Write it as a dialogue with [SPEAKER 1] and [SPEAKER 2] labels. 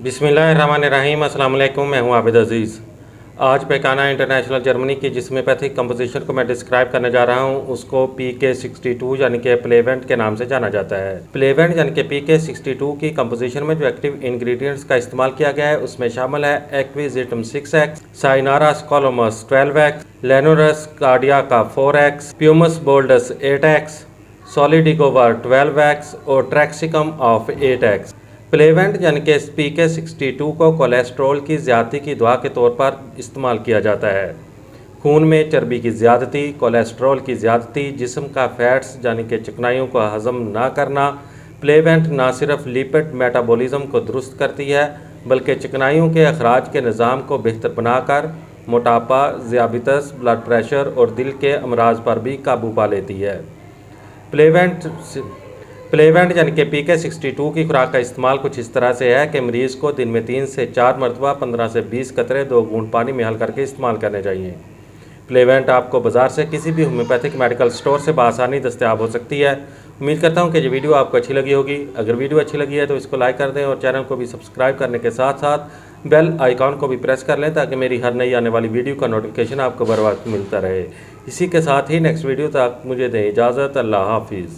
[SPEAKER 1] बिस्मिल्लाहिर्रहमानिर्रहीम। अस्सलाम वालेकुम। मैं हूं आबिद अज़ीज़। आज पेकाना इंटरनेशनल जर्मनी की जिस होम्योपैथिक कंपोजिशन को मैं डिस्क्राइब करने जा रहा हूं उसको PK62 यानी कि प्लेवेंट के नाम से जाना जाता है। प्लेवेंट यानी कि PK62 की कंपोजिशन में जो एक्टिव इंग्रेडिएंट्स का इस्तेमाल किया गया है उसमें शामिल है एक्विजिटम 6x, साइनारा स्कोलोमस 12x, लेनोरस कार्डियाका 4x, प्यूमस बोल्डस 8x, सॉलिडिगोवर 12x और ट्रैक्सिकम ऑफ 8x। प्लेवेंट यानी कि PK62 को कोलेस्ट्रॉल की ज़्यादती की दवा के तौर पर इस्तेमाल किया जाता है। खून में चर्बी की ज़्यादती, कोलेस्ट्रॉल की ज़्यादती, जिस्म का फैट्स यानी कि चिकनाइयों को हज़म ना करना। प्लेवेंट ना सिर्फ लिपिड मेटाबॉलिज्म को दुरुस्त करती है बल्कि चिकनाइयों के अखराज के निज़ाम को बेहतर बनाकर मोटापा, ज़ियाबितस, ब्लड प्रेशर और दिल के अमराज पर भी काबू पा लेती है। प्लेवेंट यानी कि PK62 की खुराक का इस्तेमाल कुछ इस तरह से है कि मरीज़ को दिन में 3 से 4 मरतबा 15 से 20 कतरे 2 घूंट पानी में हल करके इस्तेमाल करने चाहिए। प्लेवेंट आपको बाज़ार से किसी भी होम्योपैथिक मेडिकल स्टोर से बआसानी दस्तयाब हो सकती है। उम्मीद करता हूँ कि ये वीडियो आपको अच्छी लगी होगी। अगर वीडियो अच्छी लगी है तो इसको लाइक कर दें और चैनल को भी सब्सक्राइब करने के साथ साथ बेल आइकॉन को भी प्रेस कर लें ताकि मेरी हर नई आने वाली वीडियो का नोटिफिकेशन आपको बर वक्त मिलता रहे। इसी के साथ ही नेक्स्ट वीडियो तक मुझे दें इजाज़त। अल्लाह हाफिज़।